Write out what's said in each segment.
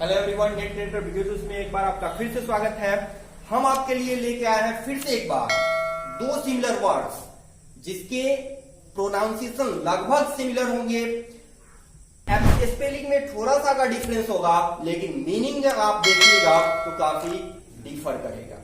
Hello everyone, net creator videos में एक बार आपका फिर से स्वागत है। हम आपके लिए लेके आए हैं फिर से एक बार दो सिमिलर वर्ड्स जिसके प्रोनाउंसिएशन लगभग सिमिलर होंगे। स्पेलिंग में थोड़ा सा का डिफरेंस होगा, लेकिन मीनिंग जब आप देखिएगा तो काफी डिफर करेगा।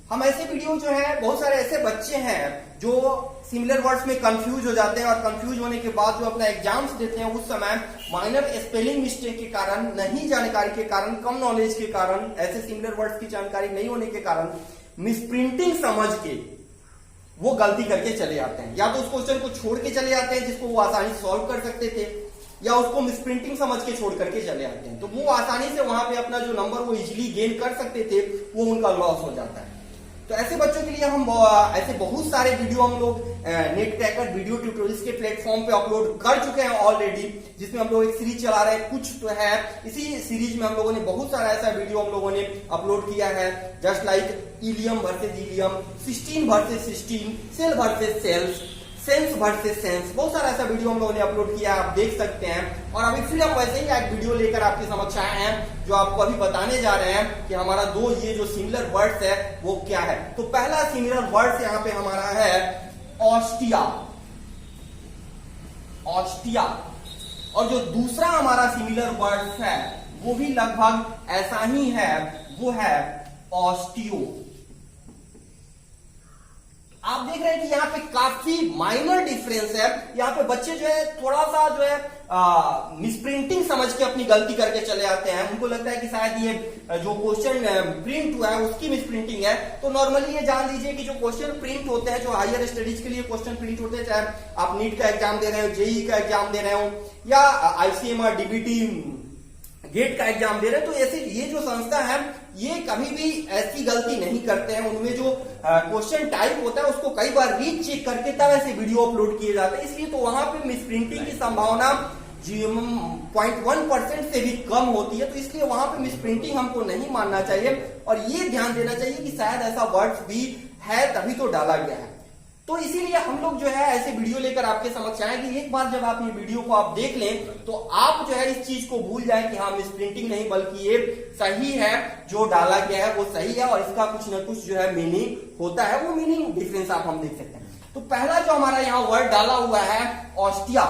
हम ऐसे वीडियो जो है, बहुत सारे ऐसे बच्चे हैं जो सिमिलर वर्ड्स में कंफ्यूज हो जाते हैं और कंफ्यूज होने के बाद जो अपना एग्जाम्स देते हैं उस समय माइनर स्पेलिंग मिस्टेक के कारण, नहीं जानकारी के कारण, कम नॉलेज के कारण, ऐसे सिमिलर वर्ड्स की जानकारी नहीं होने के कारण मिसप्रिंटिंग समझ के वो गलती करके चले आते हैं। या तो उस क्वेश्चन को छोड़ के चले आते हैं जिसको वो आसानी सॉल्व कर सकते थे, या उसको मिसप्रिंटिंग समझ के छोड़ करके चले आते हैं, तो वो आसानी से वहां पे अपना जो नंबर वो इजिली गेन कर सकते थे वो उनका लॉस हो जाता है। तो ऐसे बच्चों के लिए हम ऐसे बहुत सारे वीडियो हम लोग नेट क्रैकर वीडियो ट्यूटोरियल्स के प्लेटफॉर्म पे अपलोड कर चुके हैं ऑलरेडी, जिसमें हम लोग एक सीरीज चला रहे हैं। कुछ तो है इसी सीरीज में हम लोगों ने बहुत सारा ऐसा वीडियो हम लोगों ने अपलोड किया है, just like ileum versus ilium, cystine versus cysteine, cell versus cells, sense versus cents, बहुत सारा ऐसा वीडियो हम लोगों ने अपलोड किया है, आप देख सकते हैं। और अभी फिर हम वैसे ही एक वीडियो लेकर आपके समक्ष आए हैं जो आपको अभी बताने जा रहे हैं कि हमारा दो ये जो सिमिलर वर्ड्स है वो क्या है। तो पहला सिमिलर वर्ड्स यहाँ पे हमारा है ऑस्टिया, ऑस्टिया। और जो दूसरा हमारा सिमिलर वर्ड्स है वो भी लगभग ऐसा ही है, वो है ऑस्टियो। आप देख रहे हैं कि यहाँ पे काफी माइनर डिफरेंस है। यहाँ पे बच्चे जो है थोड़ा सा जो है मिसप्रिंटिंग समझ के अपनी गलती करके चले आते हैं। उनको लगता है कि शायद ये जो क्वेश्चन प्रिंट हुआ है उसकी मिसप्रिंटिंग है। तो नॉर्मली ये जान लीजिए कि जो क्वेश्चन प्रिंट होते हैं, जो हायर स्टडीज के लिए क्वेश्चन प्रिंट होते हैं, चाहे आप नीट का एग्जाम दे रहे हो, जेई का एग्जाम दे रहे हो, या आईसीएमआर, डीबीटी, गेट का एग्जाम दे रहे हैं, तो ऐसे ये जो संस्था है ये कभी भी ऐसी गलती नहीं करते हैं। उनमें जो क्वेश्चन टाइप होता है उसको कई बार रीचेक करके तब ऐसे वीडियो अपलोड किए जाते हैं, इसलिए तो वहां पे मिसप्रिंटिंग की संभावना 0.1% से भी कम होती है। तो इसलिए वहां पे मिसप्रिंटिंग हमको नहीं मानना चाहिए और ये ध्यान देना चाहिए कि शायद ऐसा वर्ड्स भी है तभी तो डाला गया है। तो इसीलिए हम लोग जो है ऐसे वीडियो लेकर आपके समक्ष आएंगे। एक बार जब आप ये वीडियो को आप देख लें तो आप जो है इस चीज को भूल जाएं कि हाँ मिसप्रिंटिंग नहीं बल्कि ये सही है, जो डाला गया है वो सही है और इसका कुछ ना कुछ जो है मीनिंग होता है, वो मीनिंग डिफरेंस आप हम देख सकते हैं। तो पहला जो हमारा यहाँ वर्ड डाला हुआ है ऑस्टिया,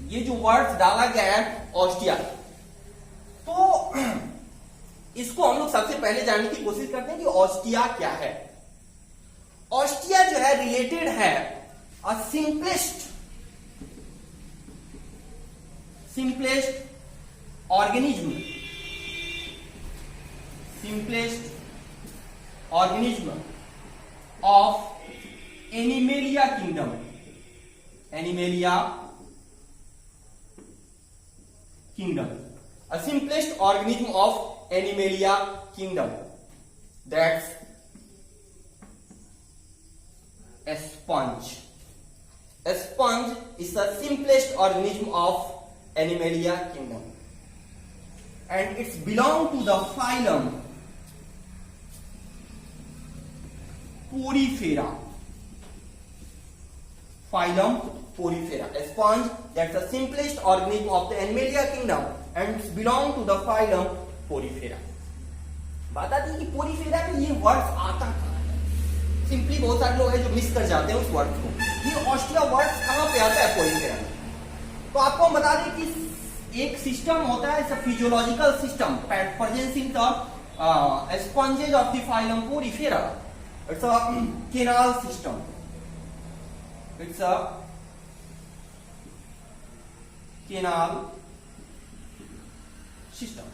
ये जो वर्ड डाला गया है ऑस्टिया, तो इसको हम लोग सबसे पहले जानने की कोशिश करते हैं कि ऑस्टिया क्या है। ऑस्टिया जो है रिलेटेड है simplest organism, of animalia kingdom, a simplest organism of Animalia kingdom, that's a sponge. A sponge is the simplest organism of Animalia kingdom, and it's belong to the phylum Porifera. A sponge, that's the simplest organism of the Animalia kingdom and it's belong to the phylum Porifera. बता दी कि Porifera में ये word आता कहाँ है। Simply बहुत सारे लोग हैं जो मिस कर जाते हैं उस वर्ड को। ये ऑस्ट्रिया वर्ड कहाँ पे आता है पोरीफेरा में? तो आपको हम बता दें कि एक सिस्टम होता है, physiological system presence in the sponges of the phylum Porifera. It's a canal system, it's a canal system.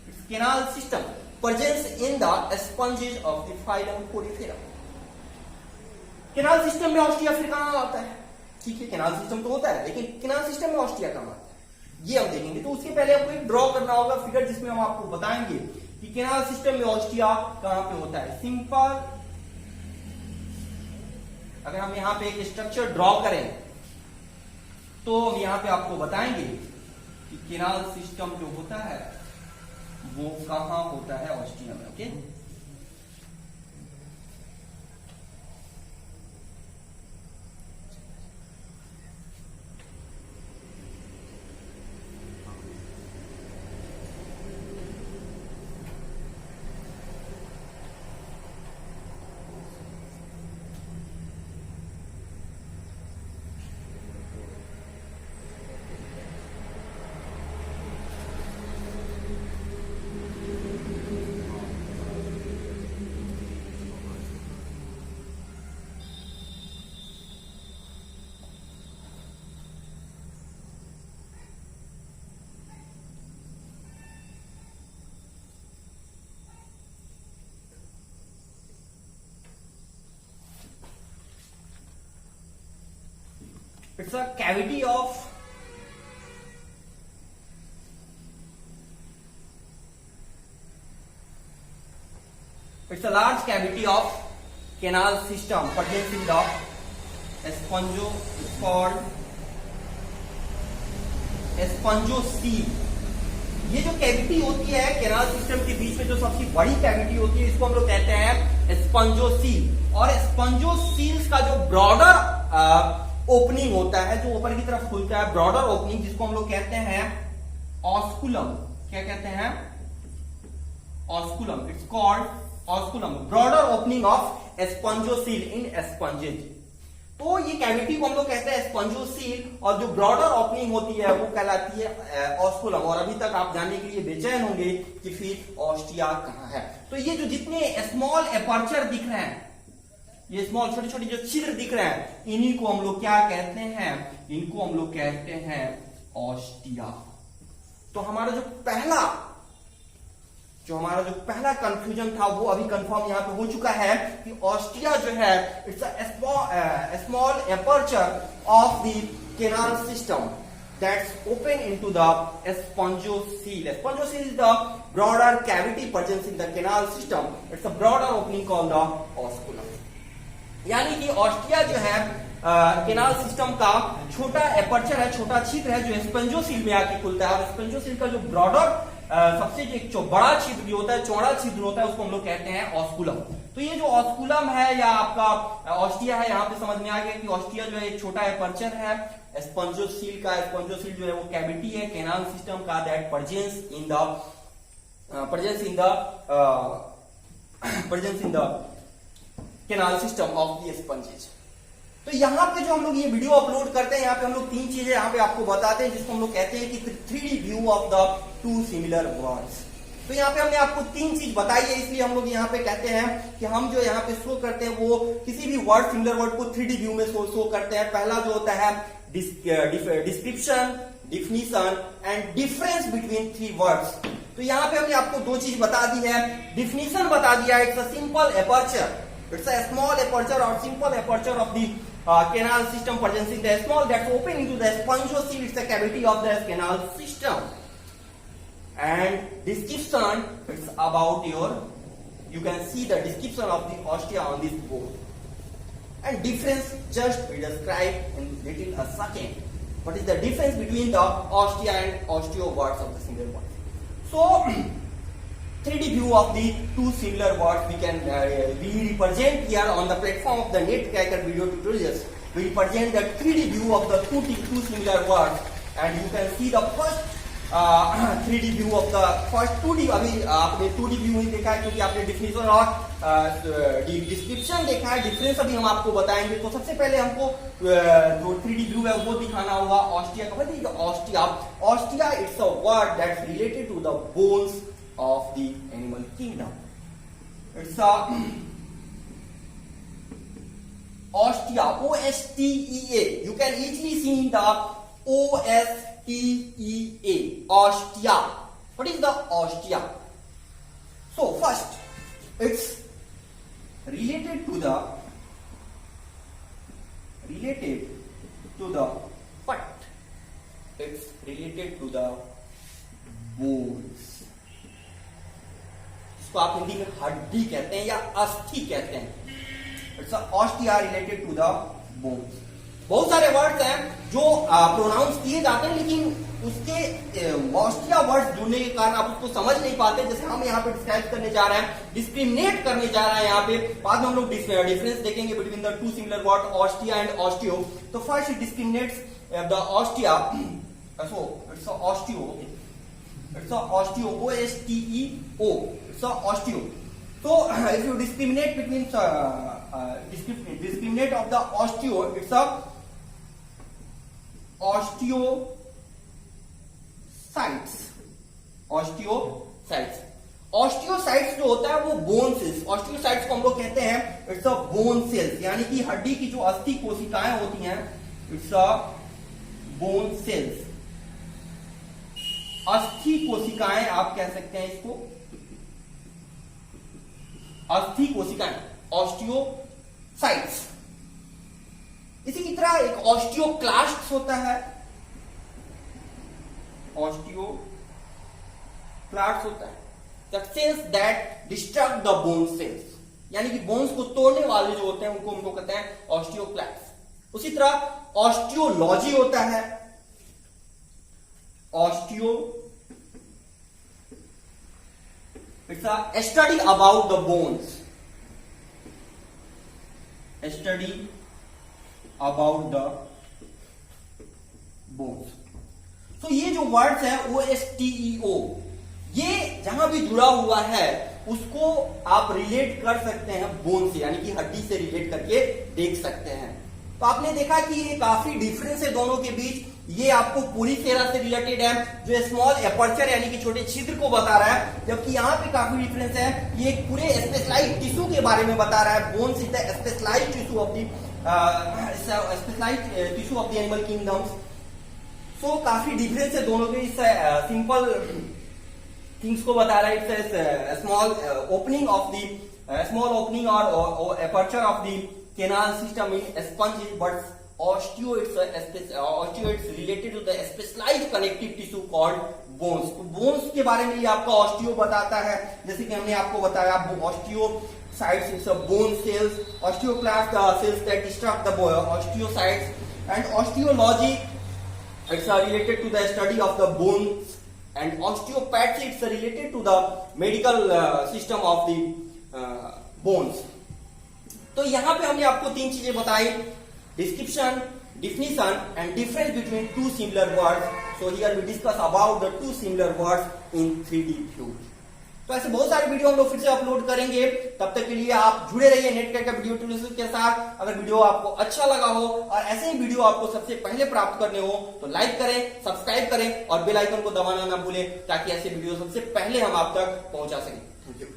It's canal system present in the sponges of the phylum Porifera. Canal system में Austria फिर कहां आता है? ठीक है, canal system तो होता है, लेकिन कैनाल सिस्टम में ऑस्ट्रिया कहां आता है ये हम देखेंगे। तो उसके पहले हमको एक ड्रॉ करना होगा फिगर, जिसमें हम आपको बताएंगे कि कैनाल सिस्टम में ऑस्ट्रिया कहां पे होता है। सिंपल, अगर हम यहाँ पे एक स्ट्रक्चर ड्रॉ करें तो हम यहाँ पे आपको बताएंगे कि कैनाल सिस्टम जो होता है वो कहां होता है ऑस्ट्रिया में। Okay, it's a cavity of it's a large cavity of canal system present in the spongo, it's called spongocoel. ये जो कैविटी होती है कैनाल सिस्टम के बीच में, जो सबसे बड़ी कैविटी होती है, इसको हम लोग कहते हैं स्पंजोसील। और स्पंजोसील्स का जो ब्रॉडर ओपनिंग होता है, जो ऊपर की तरफ खुलता है, ब्रॉडर ओपनिंग, जिसको हम लोग कहते हैं ऑस्कुलम। क्या कहते हैं? Osculum. It's called osculum, broader opening of spongocoel in sponges. तो ये कैविटी को हम लोग कहते हैं स्पंजोसील, और जो ब्रॉडर ओपनिंग होती है वो कहलाती है ऑस्कुलम। और अभी तक आप जानने के लिए बेचैन होंगे कि फिर ऑस्टिया कहाँ है। तो ये जो जितने स्मॉल एपर्चर दिख रहे हैं, ये स्मॉल छोटे छोटे जो छिद्र दिख रहे हैं, इन्हीं को हम लोग क्या कहते हैं? इनको हम लोग कहते हैं ऑस्टिया। तो हमारा जो पहला कंफ्यूजन था वो अभी कंफर्म यहां पे हो चुका है कि ऑस्टिया जो है it's a small aperture of the canal system that's open into the spongocoel. Spongocoel is the broader cavity present in the canal system, it's a broader opening called the osculum. यानी कि ostia जो है canal system का छोटा aperture है, छोटा छिद्र है, जो स्पंजोसील में आके खुलता है। और स्पंजोसील का जो ब्रॉडर सबसे जो बड़ा छिद्र भी होता है, चौड़ा छिद्र होता है, उसको हम लोग कहते हैं ऑस्कुलम। तो ये जो ऑस्कुलम है या आपका ऑस्टिया है, यहाँ पे समझ में आ गया कि ऑस्टिया जो है एक छोटा एपर्चर है स्पंजोसील का। स्पंजोसील जो है वो कैविटी है कैनाल सिस्टम का that presence in the canal system of the sponges. तो यहाँ पे जो हम लोग ये वीडियो अपलोड करते हैं, यहाँ पे हम लोग तीन चीजें यहाँ पे आपको बताते हैं, जिसको हम लोग कहते हैं कि 3D view of the two similar words. तो यहाँ पे हमने आपको तीन चीज बताई है, इसलिए हम लोग यहाँ पे कहते हैं कि हम जो यहाँ पे शो करते हैं वो किसी भी वर्ड, सिमिलर वर्ड को 3D व्यू में शो करते हैं। पहला जो होता है description, definition and difference between three words. तो यहाँ पे हमने आपको दो चीज बता दी है। डिफिनीशन बता दिया, it's a simple aperture, it's a small aperture or simple aperture of the canal system present in the small that's open into the spongocoel. It's a cavity of the canal system. And description, it's about you can see the description of the ostia on this board. And difference just we describe in little a second. What is the difference between the ostia and osteo words of the single word? So 3D view of the two similar words we can we represent here on the platform of the Netcracker video tutorials. We represent the 3D view of the two similar words, and you can see the first 3D view of the first 2D। अभी आपने 2D view नहीं देखा है क्योंकि आपने definition और description देखा है। डिफरेंस अभी हम आपको बताएंगे। तो सबसे पहले हमको जो 3D व्यू है वो दिखाना होगा ऑस्टिया का। Osteo it's a word that's related to the bones of the animal kingdom. It's a ostia, O-S-T-E-A. You can easily see in the O-S-T-E-A, ostia. What is the ostia? So first, it's related to the what? It's related to the bones. इसको आप हिंदी में हड्डी कहते हैं या अस्थि कहते हैं। It's osteo related to the bones. बहुत सारे वर्ड्स हैं जो प्रोनाउंस किए जाते हैं, लेकिन उसके ऑस्टिया वर्ड्स जुड़ने के कारण आप उसको समझ नहीं पाते। जैसे हम यहाँ पे डिस्क्राइब करने जा रहे हैं, डिस्क्रिमिनेट करने जा रहे हैं यहाँ पे। बाद में हम लोग डिफरेंस देखेंगे between the two similar word ostia and osteo. तो first it discriminates the ostia, so it's osteo, it's a osteo, O-S-T-E-O. It's a osteo. So if you discriminate between discriminate of the osteo, it's a osteocytes. Osteocytes. Osteocytes जो होता है वो bone cells. Osteocytes को हम लोग कहते हैं it's a bone cells, यानी कि हड्डी की जो अस्थि कोशिकाएं होती हैं, इट्स अ बोन सेल्स। अस्थि कोशिकाएं आप कह सकते हैं इसको, अस्थि कोशिकाएं, ऑस्टियोसाइट्स। इसी की तरह एक ऑस्टियोक्लास्ट होता है, ऑस्टियोक्लास्ट होता है the cells that destruct the bone cells, यानी कि बोन्स को तोड़ने वाले जो होते हैं उनको कहते हैं ऑस्टियोक्लास्ट। उसी तरह ऑस्टियोलॉजी होता है, osteo it's a study about the bones, study about the bones. तो ये जो वर्ड्स है OSTEO, ये जहां भी जुड़ा हुआ है उसको आप रिलेट कर सकते हैं बोन से, यानी कि हड्डी से रिलेट करके देख सकते हैं। तो आपने देखा कि ये काफी डिफरेंस है दोनों के बीच। ये आपको पूरी तरह से रिलेटेड है, जो स्मॉल एपर्चर यानी कि छोटे छिद्र को बता रहा है, जबकि यहाँ पे काफी डिफरेंस है। ये पूरे स्पेशलाइज्ड टिश्यू के बारे में बता रहा है। Bones is the specialised tissue of the specialised tissue of the animal kingdoms. So काफी डिफरेंस है दोनों के। इस सिंपल थिंग्स को बता रहा है। It's small opening of the small opening और aperture of the canal system in sponges, but osteo it's related to the specialized connective tissue called bones। तो bones के बारे में ये आपका osteo बताता है, जैसे कि हमने आपको बताया osteocytes is a bone cells, osteoclast cells that destruct the osteocytes, and osteology it's related to the study of the bones, and osteopathy it's related to the medical system of the bones। तो यहां पे हमने आपको तीन चीजें बताई, description, definition and difference between two similar words. So here we discuss about the two similar words in 3D fluid. तो ऐसे बहुत सारे वीडियो हम लोग फिर से अपलोड करेंगे। तब तक के लिए आप जुड़े रहिए नेटकैट का वीडियो ट्यूटोरियल के साथ। अगर वीडियो आपको अच्छा लगा हो और ऐसे ही वीडियो आपको सबसे पहले प्राप्त करने हो तो लाइक करें, सब्सक्राइब करें और बेल आइकन को दबाना ना भूलें, ताकि ऐसे वीडियो सबसे पहले हम आप तक पहुंचा सकें। Thank you.